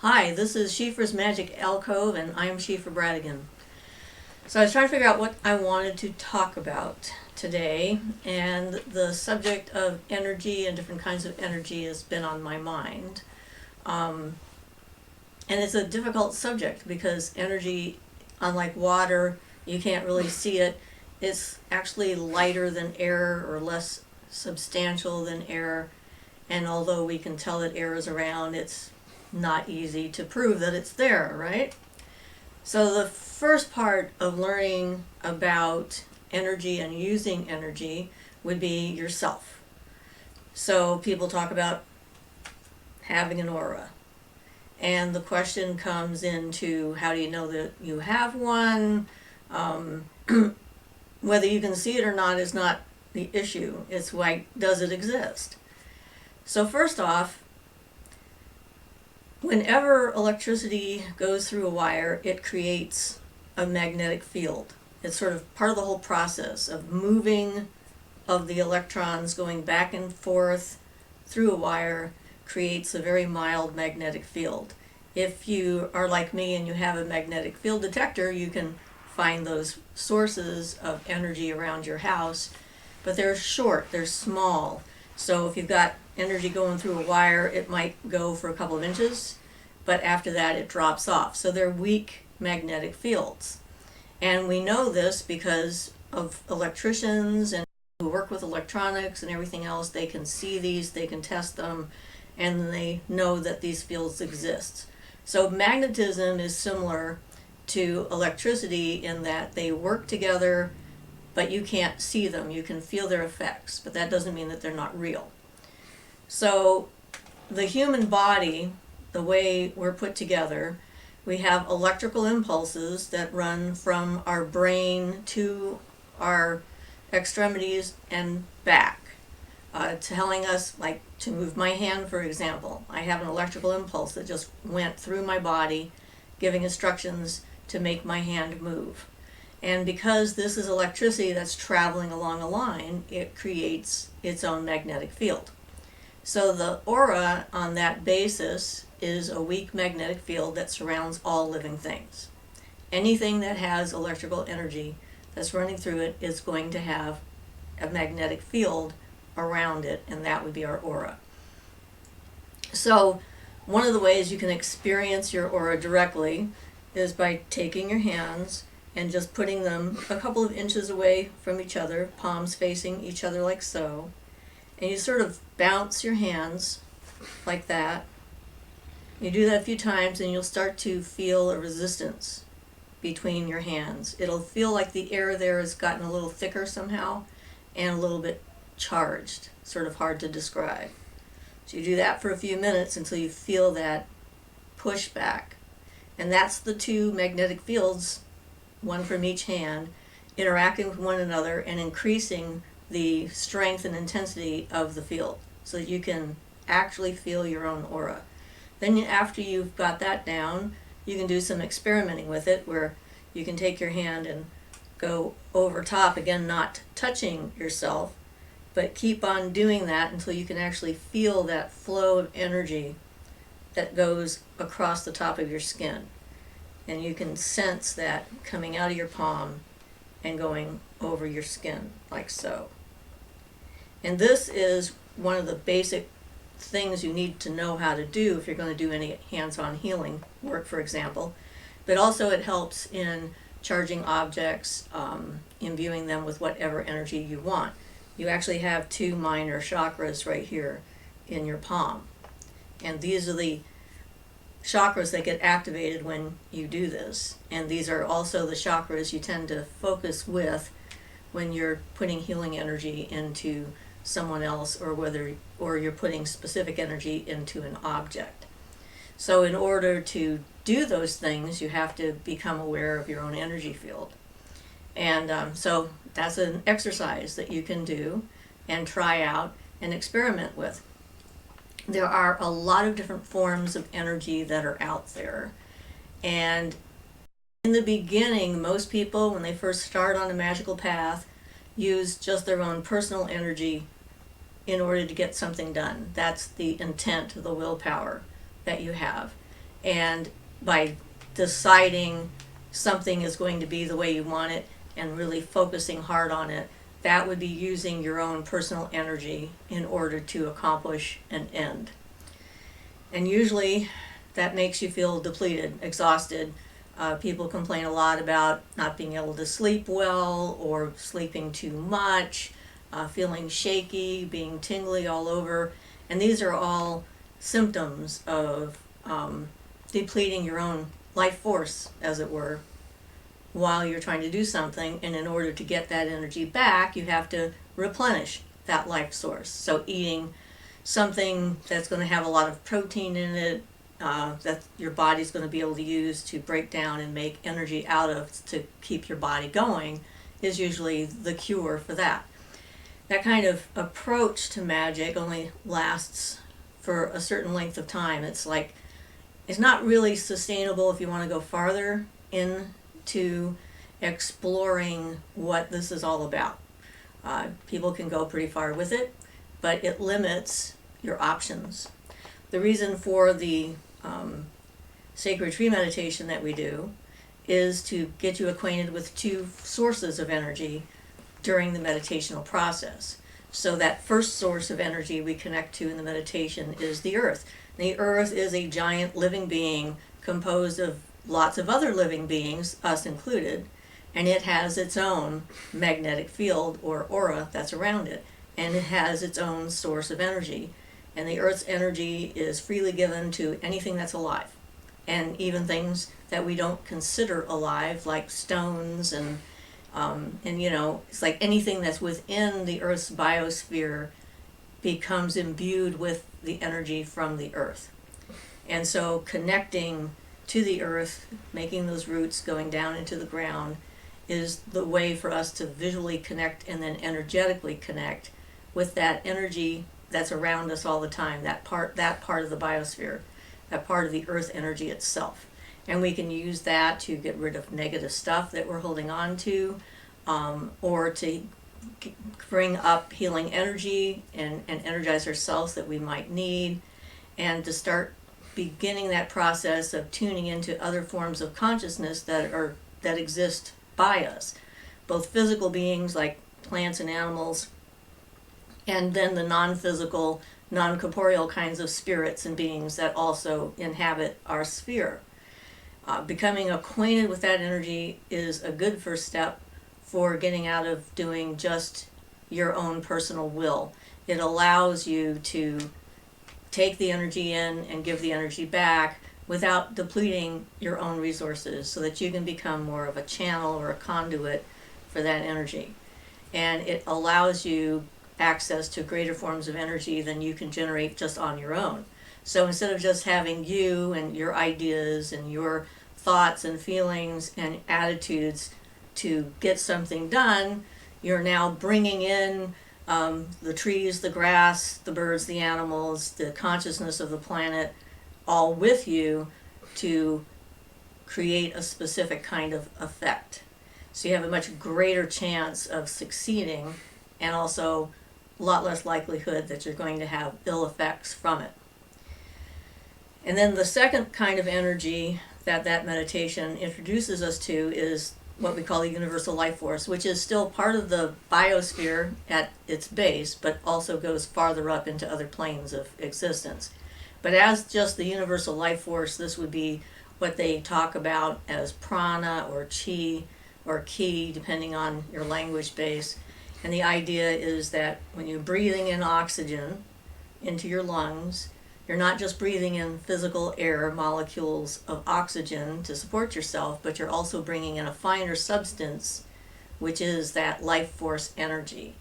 Hi, this is Siofra's Magic Alcove, and I'm Siofra Bradigan. So I was trying to figure out what I wanted to talk about today, and the subject of energy and different kinds of energy has been on my mind. And it's a difficult subject because energy, unlike water, you can't really see it. It's actually lighter than air or less substantial than air. And although we can tell that air is around, it's not easy to prove that it's there, right? So the first part of learning about energy and using energy would be yourself. So people talk about having an aura. And the question comes into, how do you know that you have one? Whether you can see it or not is not the issue. It's like, does it exist? So first off, whenever electricity goes through a wire, it creates a magnetic field. It's sort of part of the whole process of moving of the electrons going back and forth through a wire creates a very mild magnetic field. If you are like me and you have a magnetic field detector, you can find those sources of energy around your house, but they're short, they're small. So if you've got energy going through a wire, it might go for a couple of inches, but after that it drops off. So they're weak magnetic fields. And we know this because of electricians and who work with electronics and everything else. They can see these, they can test them, and they know that these fields exist. So magnetism is similar to electricity in that they work together, but you can't see them. You can feel their effects, but that doesn't mean that they're not real. So the human body, the way we're put together, we have electrical impulses that run from our brain to our extremities and back, telling us, like to move my hand, for example. I have an electrical impulse that just went through my body, giving instructions to make my hand move. And because this is electricity that's traveling along a line, it creates its own magnetic field. So the aura on that basis is a weak magnetic field that surrounds all living things. Anything that has electrical energy that's running through it is going to have a magnetic field around it, and that would be our aura. So one of the ways you can experience your aura directly is by taking your hands and just putting them a couple of inches away from each other, palms facing each other like so. And you sort of bounce your hands like that. You do that a few times and you'll start to feel a resistance between your hands. It'll feel like the air there has gotten a little thicker somehow and a little bit charged, sort of hard to describe. So you do that for a few minutes until you feel that pushback. And that's the two magnetic fields, one from each hand, interacting with one another and increasing the strength and intensity of the field so that you can actually feel your own aura. Then after you've got that down, you can do some experimenting with it where you can take your hand and go over top, again not touching yourself, but keep on doing that until you can actually feel that flow of energy that goes across the top of your skin. And you can sense that coming out of your palm and going over your skin, like so. And this is one of the basic things you need to know how to do if you're going to do any hands-on healing work, for example. But also it helps in charging objects, imbuing them with whatever energy you want. You actually have two minor chakras right here in your palm. And these are the chakras that get activated when you do this. And these are also the chakras you tend to focus with when you're putting healing energy into someone else, or you're putting specific energy into an object. So in order to do those things, you have to become aware of your own energy field. And so that's an exercise that you can do and try out and experiment with. There are a lot of different forms of energy that are out there. And in the beginning, most people, when they first start on a magical path, use just their own personal energy in order to get something done. That's the intent, the willpower that you have. And by deciding something is going to be the way you want it and really focusing hard on it, that would be using your own personal energy in order to accomplish an end. And usually that makes you feel depleted, exhausted. People complain a lot about not being able to sleep well or sleeping too much, feeling shaky, being tingly all over. And these are all symptoms of depleting your own life force, as it were, while you're trying to do something. And in order to get that energy back, you have to replenish that life source. So eating something that's going to have a lot of protein in it, that your body's going to be able to use to break down and make energy out of to keep your body going, is usually the cure for that. That kind of approach to magic only lasts for a certain length of time. It's not really sustainable if you want to go farther into exploring what this is all about. People can go pretty far with it, but it limits your options. The reason for the sacred tree meditation that we do is to get you acquainted with two sources of energy during the meditational process. So that first source of energy we connect to in the meditation is the earth. The earth is a giant living being composed of lots of other living beings, us included, and it has its own magnetic field or aura that's around it, and it has its own source of energy. And the earth's energy is freely given to anything that's alive, and even things that we don't consider alive, like stones and it's like anything that's within the earth's biosphere becomes imbued with the energy from the earth. And so connecting to the earth, making those roots going down into the ground, is the way for us to visually connect and then energetically connect with that energy that's around us all the time, that part of the biosphere, that part of the earth energy itself. And we can use that to get rid of negative stuff that we're holding on to, or to bring up healing energy and energize ourselves that we might need, and to start beginning that process of tuning into other forms of consciousness that exist by us, both physical beings like plants and animals, and then the non-physical, non-corporeal kinds of spirits and beings that also inhabit our sphere. Becoming acquainted with that energy is a good first step for getting out of doing just your own personal will. It allows you to take the energy in and give the energy back without depleting your own resources, so that you can become more of a channel or a conduit for that energy. And it allows you access to greater forms of energy than you can generate just on your own. So instead of just having you and your ideas and your thoughts and feelings and attitudes to get something done, you're now bringing in the trees, the grass, the birds, the animals, the consciousness of the planet, all with you to create a specific kind of effect. So you have a much greater chance of succeeding, and also a lot less likelihood that you're going to have ill effects from it. And then the second kind of energy that meditation introduces us to is what we call the universal life force, which is still part of the biosphere at its base, but also goes farther up into other planes of existence. But as just the universal life force, this would be what they talk about as prana or chi or ki, depending on your language base. And the idea is that when you're breathing in oxygen into your lungs, you're not just breathing in physical air molecules of oxygen to support yourself, but you're also bringing in a finer substance, which is that life force energy.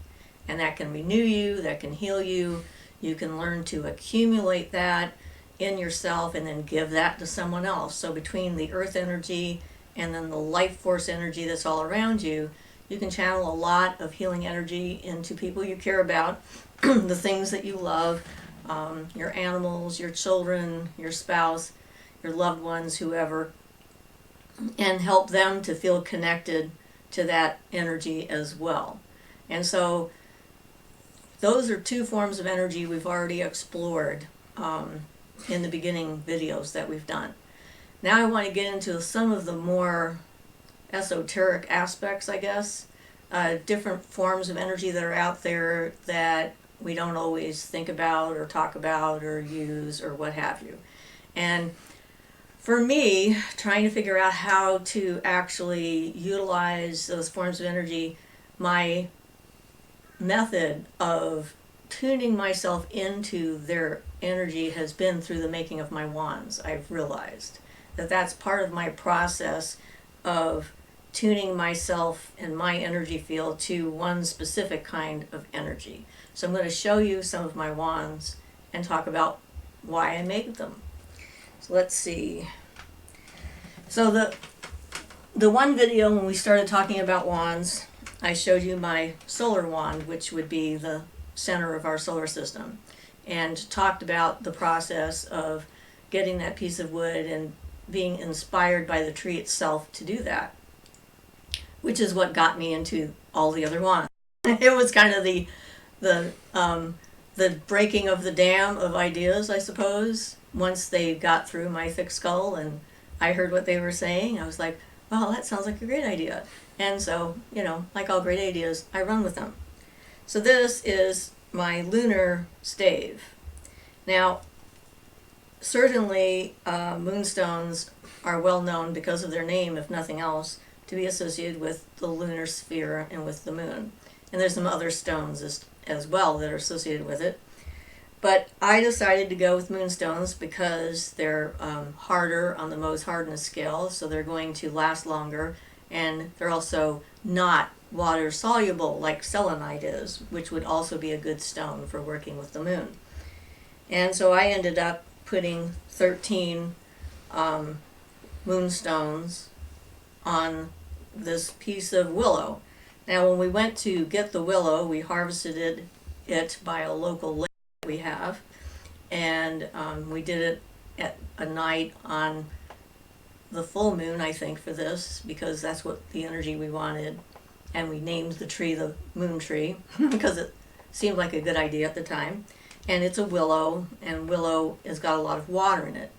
And that can renew you, that can heal you. You can learn to accumulate that in yourself and then give that to someone else. So between the earth energy and then the life force energy that's all around you, you can channel a lot of healing energy into people you care about, the things that you love, your animals, your children, your spouse, your loved ones, whoever, and help them to feel connected to that energy as well. And so those are two forms of energy we've already explored in the beginning videos that we've done. Now I want to get into some of the more esoteric aspects, I guess, different forms of energy that are out there that we don't always think about or talk about or use or what have you. And for me, trying to figure out how to actually utilize those forms of energy, my method of tuning myself into their energy has been through the making of my wands. I've realized that that's part of my process of tuning myself and my energy field to one specific kind of energy. So I'm going to show you some of my wands and talk about why I make them. So let's see. So the one video when we started talking about wands, I showed you my solar wand, which would be the center of our solar system, and talked about the process of getting that piece of wood and being inspired by the tree itself to do that, which is what got me into all the other wands. It was kind of the breaking of the dam of ideas, I suppose. Once they got through my thick skull and I heard what they were saying, I was like, well, that sounds like a great idea. And so, you know, like all great ideas, I run with them. So this is my lunar stave. Now, certainly moonstones are well known because of their name, if nothing else, to be associated with the lunar sphere and with the moon. And there's some other stones as well that are associated with it. But I decided to go with moonstones because they're harder on the Mohs hardness scale, so they're going to last longer, and they're also not water soluble like selenite is, which would also be a good stone for working with the moon. And so I ended up putting 13 moonstones on this piece of willow. Now when we went to get the willow, we harvested it by a local lake we have, and we did it at a night on the full moon, I think, for this, because that's what the energy we wanted, and we named the tree the moon tree because it seemed like a good idea at the time. And it's a willow, and willow has got a lot of water in it,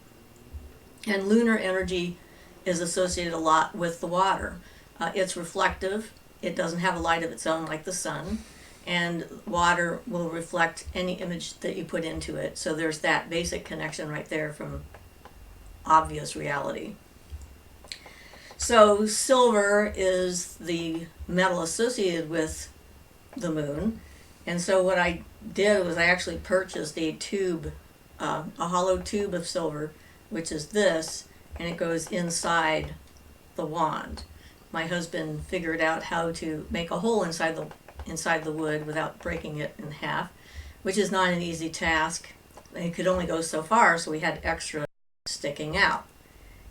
and lunar energy is associated a lot with the water. It's reflective. It doesn't have a light of its own like the sun, and water will reflect any image that you put into it. So there's that basic connection right there from obvious reality. So silver is the metal associated with the moon, and so what I did was I actually purchased a tube, a hollow tube of silver, which is this, and it goes inside the wand. My husband figured out how to make a hole inside the wood without breaking it in half, which is not an easy task. It could only go so far, so we had extra sticking out.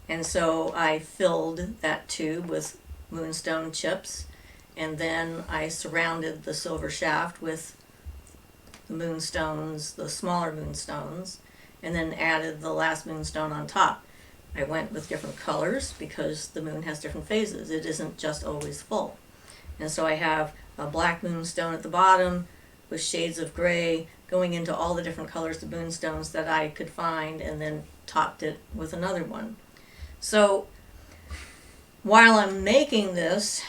And so I filled that tube with moonstone chips, and then I surrounded the silver shaft with the moonstones, the smaller moonstones, and then added the last moonstone on top. I went with different colors because the moon has different phases. It isn't just always full. And so I have a black moonstone at the bottom with shades of gray going into all the different colors of moonstones that I could find, and then topped it with another one. So while I'm making this,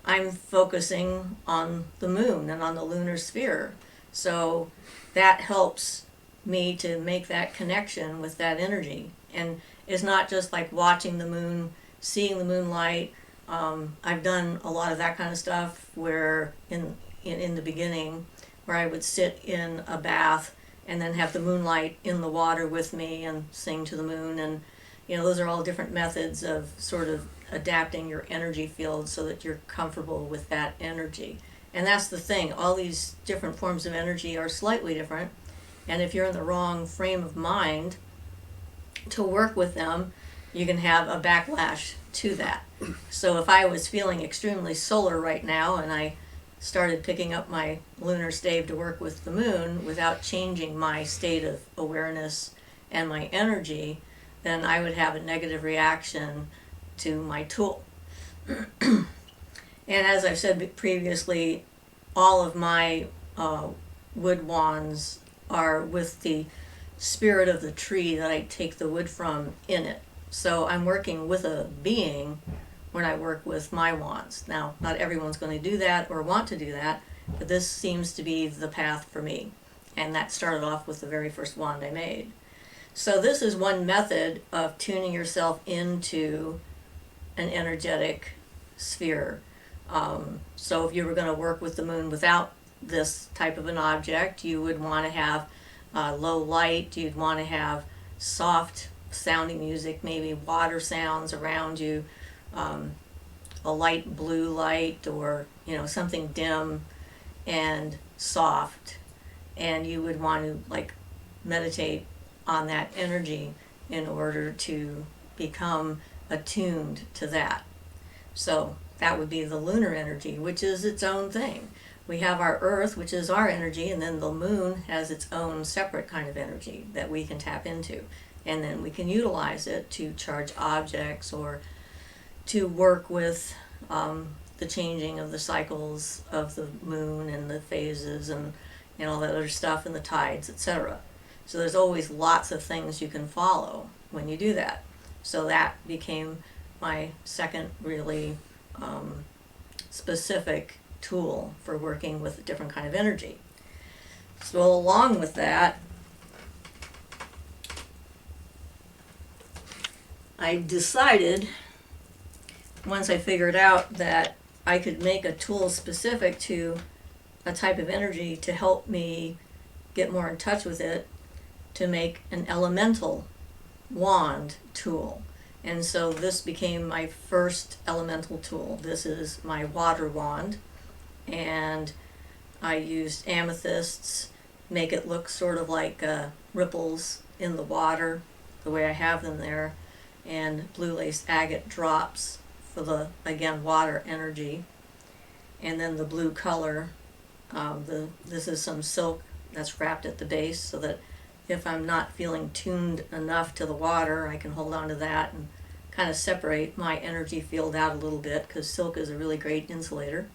I'm focusing on the moon and on the lunar sphere. So that helps me to make that connection with that energy. And it's not just like watching the moon, seeing the moonlight. I've done a lot of that kind of stuff where in the beginning, where I would sit in a bath and then have the moonlight in the water with me and sing to the moon. And you know, those are all different methods of sort of adapting your energy field so that you're comfortable with that energy. And that's the thing, all these different forms of energy are slightly different, and if you're in the wrong frame of mind to work with them, you can have a backlash to that. So if I was feeling extremely solar right now and I started picking up my lunar stave to work with the moon without changing my state of awareness and my energy, then I would have a negative reaction to my tool. And as I've said previously, all of my wood wands are with the spirit of the tree that I take the wood from in it. So I'm working with a being when I work with my wands. Now, not everyone's going to do that or want to do that, but this seems to be the path for me. And that started off with the very first wand I made. So this is one method of tuning yourself into an energetic sphere. So if you were going to work with the moon without this type of an object, you would want to have low light, you'd want to have soft sounding music, maybe water sounds around you, a light blue light, or something dim and soft, and you would want to like meditate on that energy in order to become attuned to that. So that would be the lunar energy, which is its own thing. We have our earth, which is our energy, and then the moon has its own separate kind of energy that we can tap into. And then we can utilize it to charge objects or to work with the changing of the cycles of the moon and the phases and all that other stuff and the tides, etc. So there's always lots of things you can follow when you do that. So that became my second really specific tool for working with a different kind of energy. So along with that, I decided, once I figured out that I could make a tool specific to a type of energy to help me get more in touch with it, to make an elemental wand tool. And so this became my first elemental tool. This is my water wand, and I used amethysts, make it look sort of like ripples in the water, the way I have them there, and blue lace agate drops for the, again, water energy. And then the blue color, this is some silk that's wrapped at the base, so that if I'm not feeling tuned enough to the water, I can hold on to that and kind of separate my energy field out a little bit, because silk is a really great insulator.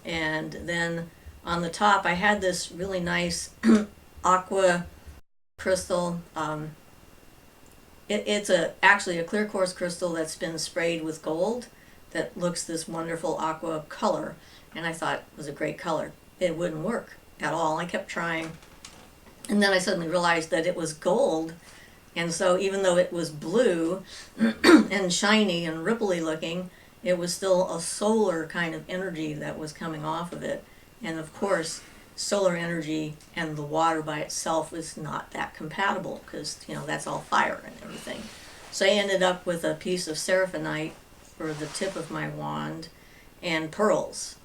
And then on the top, I had this really nice aqua crystal. It's actually a clear quartz crystal that's been sprayed with gold that looks this wonderful aqua color. And I thought it was a great color. It wouldn't work at all. I kept trying. And then I suddenly realized that it was gold. And so even though it was blue and shiny and ripply looking, it was still a solar kind of energy that was coming off of it. And of course, solar energy and the water by itself is not that compatible, because that's all fire and everything. So I ended up with a piece of seraphinite for the tip of my wand and pearls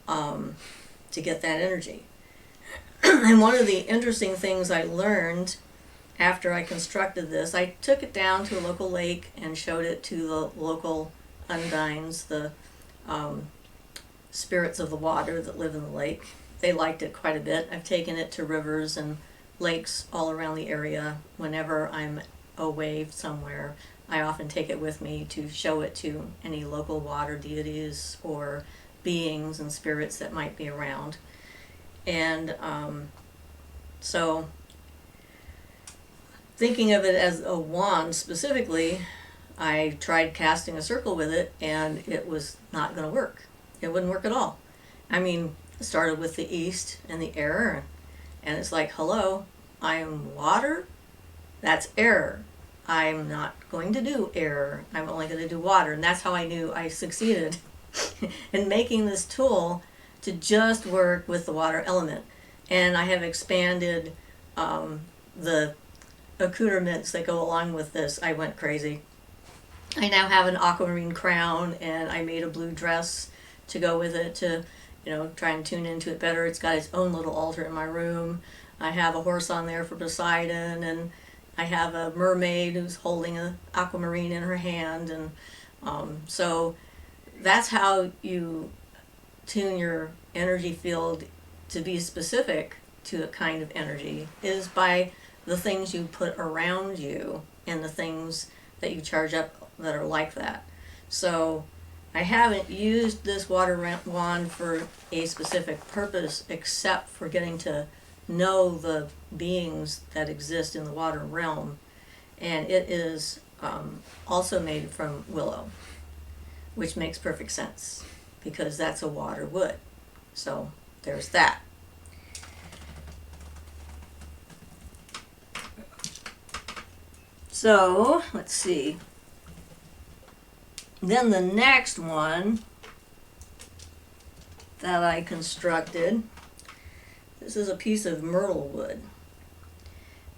to get that energy. And one of the interesting things I learned after I constructed this, I took it down to a local lake and showed it to the local undines, the spirits of the water that live in the lake. They liked it quite a bit. I've taken it to rivers and lakes all around the area. Whenever I'm away somewhere, I often take it with me to show it to any local water deities or beings and spirits that might be around. And so thinking of it as a wand specifically, I tried casting a circle with it, and it was not going to work. It wouldn't work at all. I mean, it started with the east and the air, and it's like, hello, I'm water? That's air. I'm not going to do air. I'm only going to do water. And that's how I knew I succeeded in making this tool to just work with the water element. And I have expanded the accoutrements that go along with this. I went crazy. I now have an aquamarine crown, and I made a blue dress to go with it to, try and tune into it better. It's got its own little altar in my room. I have a horse on there for Poseidon, and I have a mermaid who's holding an aquamarine in her hand. And so that's how you tune your energy field to be specific to a kind of energy, is by the things you put around you and the things that you charge up that are like that. So I haven't used this water wand for a specific purpose, except for getting to know the beings that exist in the water realm. And it is also made from willow, which makes perfect sense because that's a water wood. So there's that. So let's see. Then the next one that I constructed, this is a piece of myrtle wood.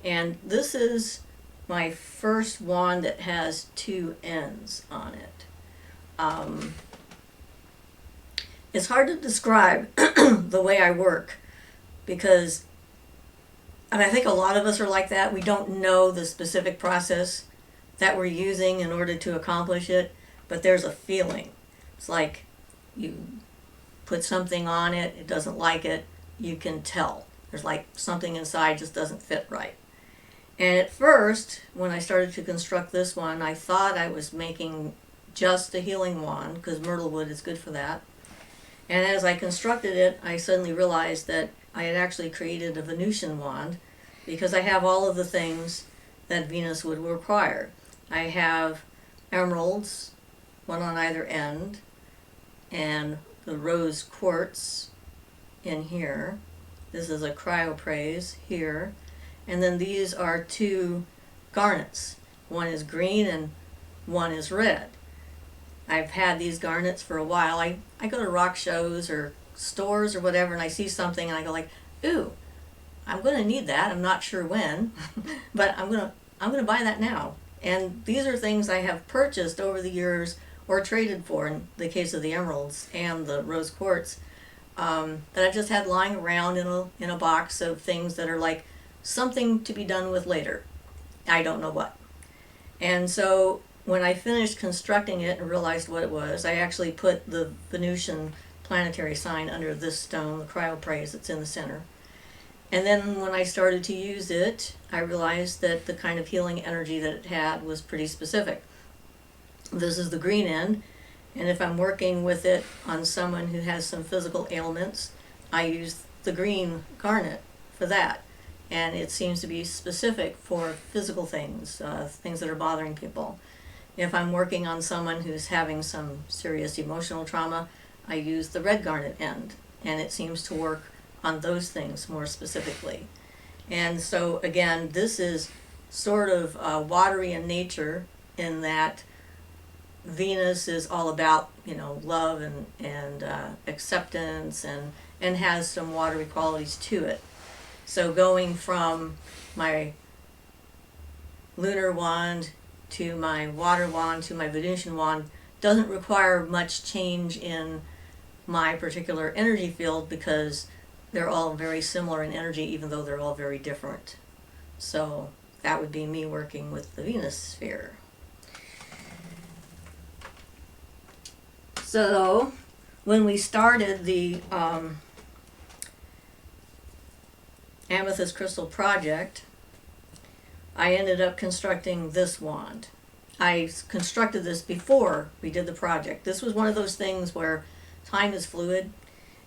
And this is my first wand that has two ends on it. It's hard to describe the way I work because, and I think a lot of us are like that. We don't know the specific process that we're using in order to accomplish it, but there's a feeling. It's like you put something on it, it doesn't like it, you can tell. There's like something inside just doesn't fit right. And at first, when I started to construct this one, I thought I was making just a healing wand because myrtle wood is good for that. And as I constructed it, I suddenly realized that I had actually created a Venusian wand because I have all of the things that Venus would require. I have emeralds, one on either end, and the rose quartz in here. This is a cryoprase here. And then these are two garnets. One is green and one is red. I've had these garnets for a while. I go to rock shows or stores or whatever, and I see something and I go like, ooh, I'm going to need that. I'm not sure when, but I'm going to buy that now. And these are things I have purchased over the years or traded for in the case of the emeralds and the rose quartz, that I've just had lying around in a box of things that are like something to be done with later. I don't know what. And so when I finished constructing it and realized what it was, I actually put the Venusian planetary sign under this stone, the cryoprase that's in the center. And then when I started to use it, I realized that the kind of healing energy that it had was pretty specific. This is the green end, and if I'm working with it on someone who has some physical ailments, I use the green garnet for that. And it seems to be specific for physical things, things that are bothering people. If I'm working on someone who's having some serious emotional trauma, I use the red garnet end, and it seems to work on those things more specifically. And so again, this is sort of watery in nature in that Venus is all about, love and acceptance and has some watery qualities to it. So going from my lunar wand to my water wand to my Venusian wand doesn't require much change in my particular energy field because they're all very similar in energy even though they're all very different. So that would be me working with the Venus sphere. So when we started the Amethyst Crystal project, I ended up constructing this wand. I constructed this before we did the project. This was one of those things where time is fluid,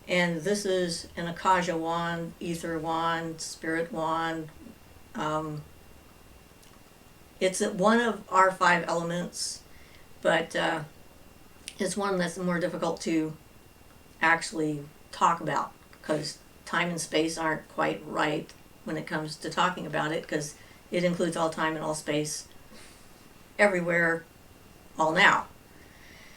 and this is an akasha wand, ether wand, spirit wand. It's one of our 5 elements, but it's one that's more difficult to actually talk about because time and space aren't quite right when it comes to talking about it because it includes all time and all space everywhere, all now.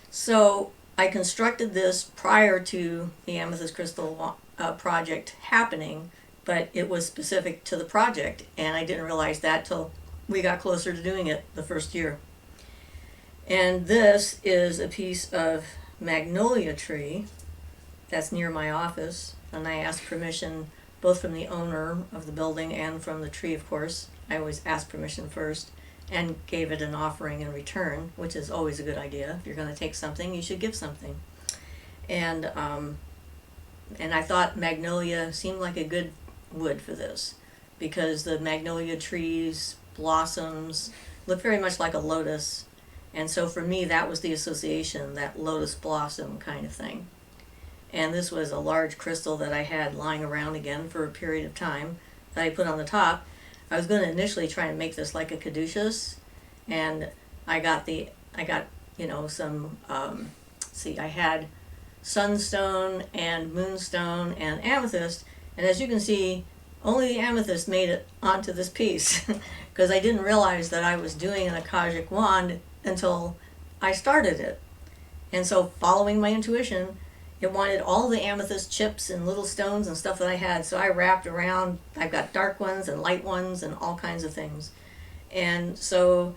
So I constructed this prior to the Amethyst Crystal project happening, but it was specific to the project, and I didn't realize that till we got closer to doing it the first year. And this is a piece of magnolia tree that's near my office, and I asked permission both from the owner of the building and from the tree, of course. I always ask permission first and gave it an offering in return, which is always a good idea. If you're going to take something, you should give something. And I thought magnolia seemed like a good wood for this because the magnolia trees, blossoms, look very much like a lotus. And so for me, that was the association, that lotus blossom kind of thing. And this was a large crystal that I had lying around again for a period of time that I put on the top. I was going to initially try and make this like a caduceus, and I got some, see, I had sunstone and moonstone and amethyst, and as you can see, only the amethyst made it onto this piece because I didn't realize that I was doing an akashic wand until I started it. And so, following my intuition, it wanted all the amethyst chips and little stones and stuff that I had, so I wrapped around. I've got dark ones and light ones and all kinds of things. And so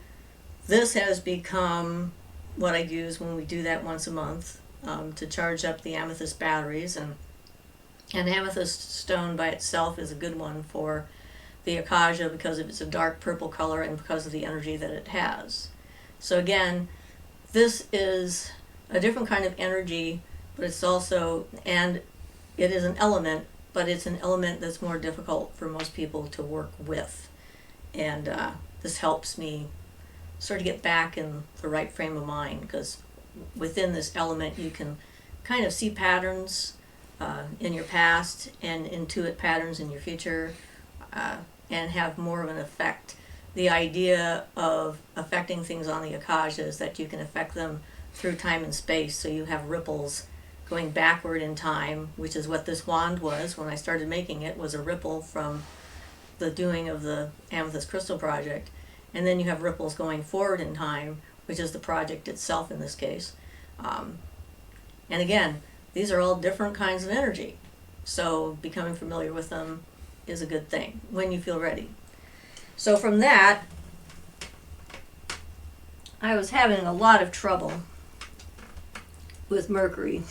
this has become what I use when we do that once a month, to charge up the amethyst batteries. And amethyst stone by itself is a good one for the akasha because of it's a dark purple color and because of the energy that it has. So again, this is a different kind of energy, but it's also, and it is an element, but it's an element that's more difficult for most people to work with. And this helps me sort of get back in the right frame of mind, because within this element you can kind of see patterns in your past and intuit patterns in your future, and have more of an effect. The idea of affecting things on the akasha is that you can affect them through time and space, so you have ripples going backward in time, which is what this wand was when I started making it, was a ripple from the doing of the amethyst crystal project. And then you have ripples going forward in time, which is the project itself in this case. And again, these are all different kinds of energy, so becoming familiar with them is a good thing when you feel ready. So from that, I was having a lot of trouble with Mercury.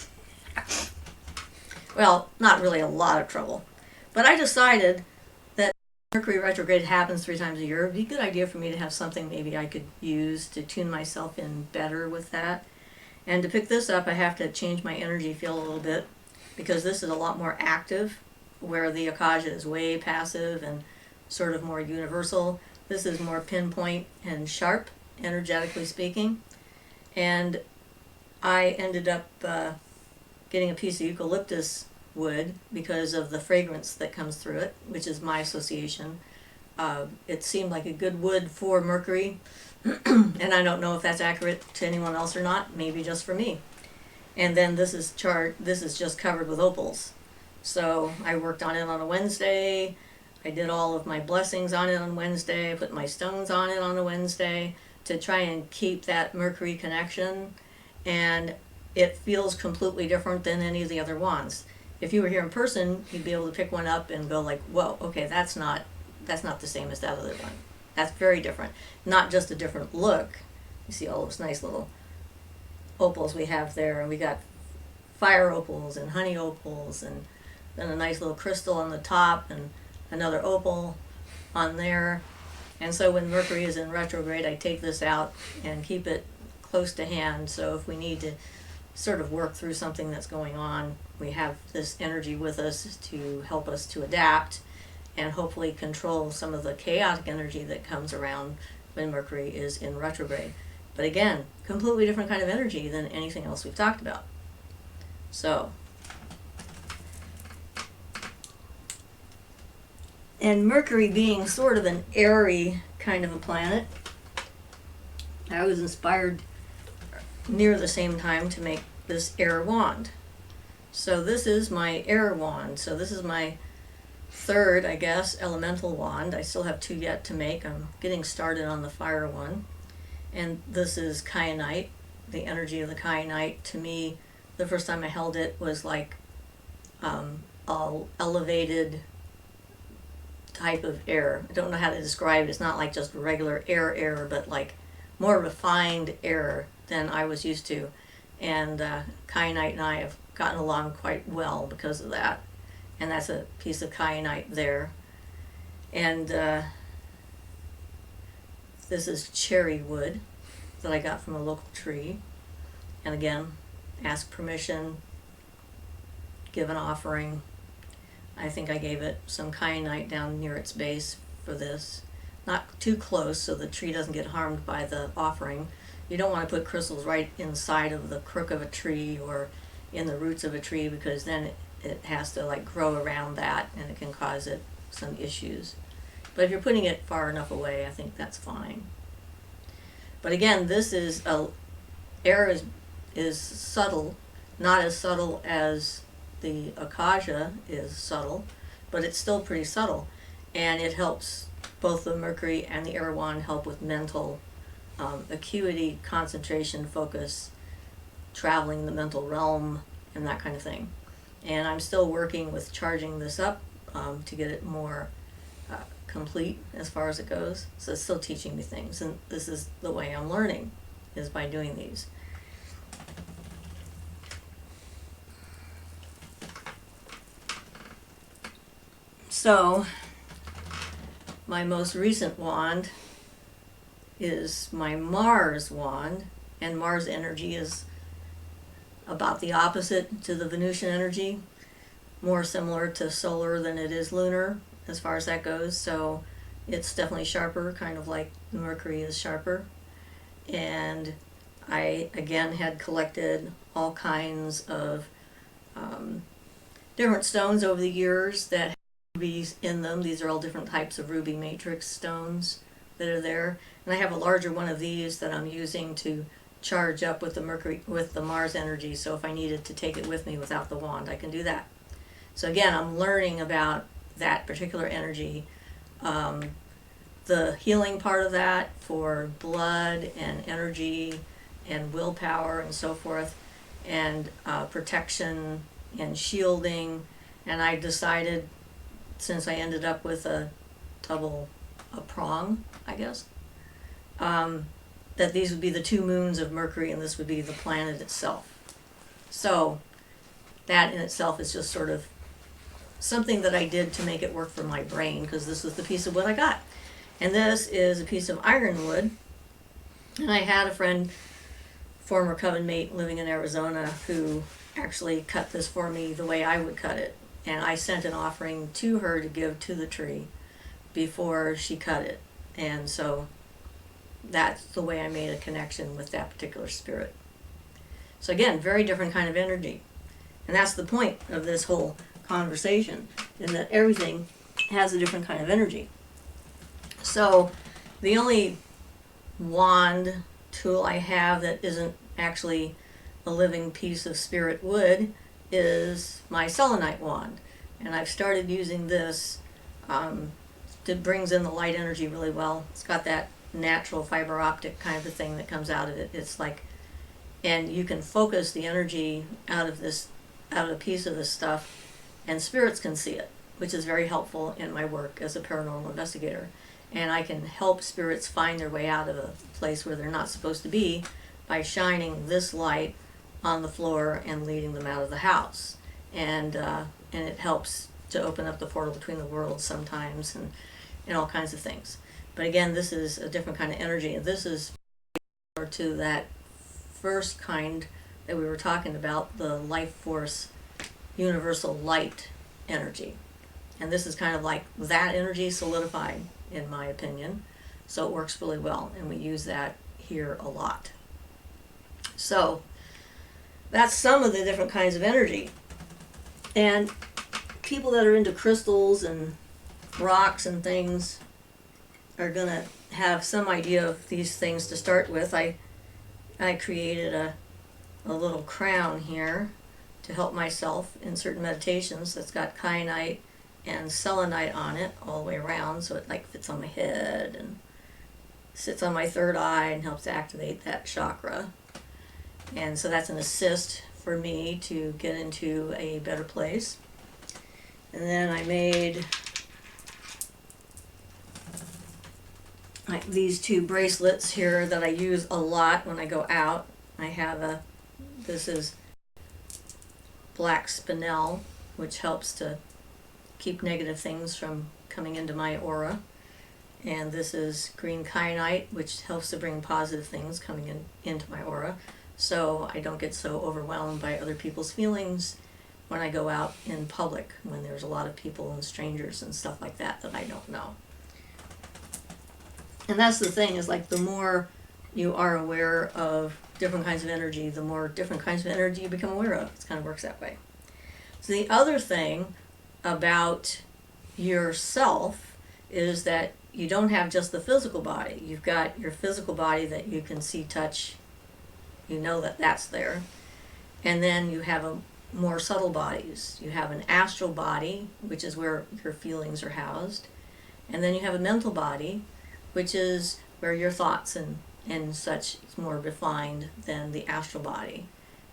Well, not really a lot of trouble, but I decided that Mercury retrograde happens 3 times a year. It'd be a good idea for me to have something maybe I could use to tune myself in better with that. And to pick this up, I have to change my energy field a little bit, because this is a lot more active, where the akasha is way passive and sort of more universal. This is more pinpoint and sharp, energetically speaking. And I ended up getting a piece of eucalyptus wood because of the fragrance that comes through it, which is my association. It seemed like a good wood for Mercury, and I don't know if that's accurate to anyone else or not, maybe just for me. And then this is just covered with opals. So I worked on it on a Wednesday. I did all of my blessings on it on Wednesday. I put my stones on it on a Wednesday to try and keep that Mercury connection. And it feels completely different than any of the other wands. If you were here in person, you'd be able to pick one up and go like, whoa, okay, that's not the same as that other one. That's very different. Not just a different look. You see all those nice little opals we have there. And we got fire opals and honey opals, and then a nice little crystal on the top and another opal on there. And so when Mercury is in retrograde, I take this out and keep it close to hand. So if we need to sort of work through something that's going on, we have this energy with us to help us to adapt and hopefully control some of the chaotic energy that comes around when Mercury is in retrograde. But again, completely different kind of energy than anything else we've talked about. So, and Mercury being sort of an airy kind of a planet, I was inspired near the same time to make this air wand. So this is my air wand. So this is my 3rd, I guess, elemental wand. I still have 2 yet to make. I'm getting started on the fire one. And this is kyanite. The energy of the kyanite, to me, the first time I held it was like all elevated type of air. I don't know how to describe it. It's not like just regular air, but like more refined air than I was used to. And kyanite and I have gotten along quite well because of that. And that's a piece of kyanite there. And this is cherry wood that I got from a local tree. And again, ask permission, give an offering. I think I gave it some kyanite down near its base for this. Not too close so the tree doesn't get harmed by the offering. You don't want to put crystals right inside of the crook of a tree or in the roots of a tree, because then it has to like grow around that and it can cause it some issues. But if you're putting it far enough away, I think that's fine. But again, this is air is subtle, not as subtle as the akasha is subtle, but it's still pretty subtle, and it helps. Both the Mercury and the air wand help with mental acuity, concentration, focus, traveling the mental realm, and that kind of thing. And I'm still working with charging this up to get it more complete as far as it goes. So it's still teaching me things, and this is the way I'm learning, is by doing these. So my most recent wand is my Mars wand, and Mars energy is about the opposite to the Venusian energy, more similar to solar than it is lunar as far as that goes. So it's definitely sharper, kind of like Mercury is sharper. And I again had collected all kinds of different stones over the years that have rubies in them. These are all different types of ruby matrix stones that are there. And I have a larger one of these that I'm using to charge up with the Mercury, with the Mars energy. So if I needed to take it with me without the wand, I can do that. So again, I'm learning about that particular energy, the healing part of that for blood and energy and willpower and so forth, and protection and shielding. And I decided, since I ended up with a prong, I guess, that these would be the two moons of Mercury and this would be the planet itself. So that in itself is just sort of something that I did to make it work for my brain, because this is the piece of wood I got. And this is a piece of ironwood. And I had a friend, former coven mate living in Arizona, who actually cut this for me the way I would cut it. And I sent an offering to her to give to the tree before she cut it. And so that's the way I made a connection with that particular spirit. So again, very different kind of energy. And that's the point of this whole conversation, in that everything has a different kind of energy. So the only wand tool I have that isn't actually a living piece of spirit wood is my selenite wand. And I've started using this. It brings in the light energy really well. It's got that natural fiber optic kind of a thing that comes out of it. It's like, and you can focus the energy out of a piece of this stuff, and spirits can see it, which is very helpful in my work as a paranormal investigator. And I can help spirits find their way out of a place where they're not supposed to be by shining this light on the floor and leading them out of the house. And it helps to open up the portal between the worlds sometimes, and all kinds of things. But again, this is a different kind of energy. And this is similar to that first kind that we were talking about, the life force, universal light energy. And this is kind of like that energy solidified, in my opinion. So it works really well, and we use that here a lot. So that's some of the different kinds of energy. And people that are into crystals and rocks and things are going to have some idea of these things to start with. I created a little crown here to help myself in certain meditations that's got kyanite and selenite on it all the way around, so it like fits on my head and sits on my third eye and helps activate that chakra. And so that's an assist for me to get into a better place. And then I made these two bracelets here that I use a lot when I go out. I have this is black spinel, which helps to keep negative things from coming into my aura. And this is green kyanite, which helps to bring positive things coming into my aura, so I don't get so overwhelmed by other people's feelings when I go out in public, when there's a lot of people and strangers and stuff like that I don't know. And that's the thing, is like the more you are aware of different kinds of energy, the more different kinds of energy you become aware of. It kind of works that way. So the other thing about yourself is that you don't have just the physical body. You've got your physical body that you can see, touch, you know that that's there. And then you have a more subtle bodies. You have an astral body, which is where your feelings are housed. And then you have a mental body, which is where your thoughts and such is more defined than the astral body.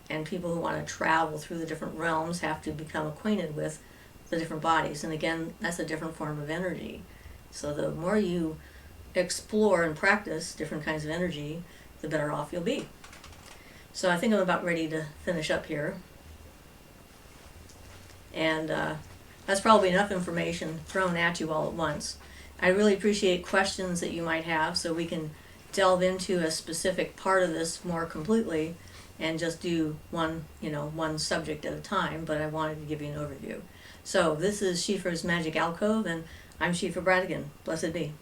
And people who want to travel through the different realms have to become acquainted with the different bodies. And again, that's a different form of energy. So the more you explore and practice different kinds of energy, the better off you'll be. So I think I'm about ready to finish up here. And that's probably enough information thrown at you all at once. I really appreciate questions that you might have, so we can delve into a specific part of this more completely and just do one subject at a time, but I wanted to give you an overview. So this is Siofra's Magic Alcove, and I'm Siofra Bradigan. Blessed be.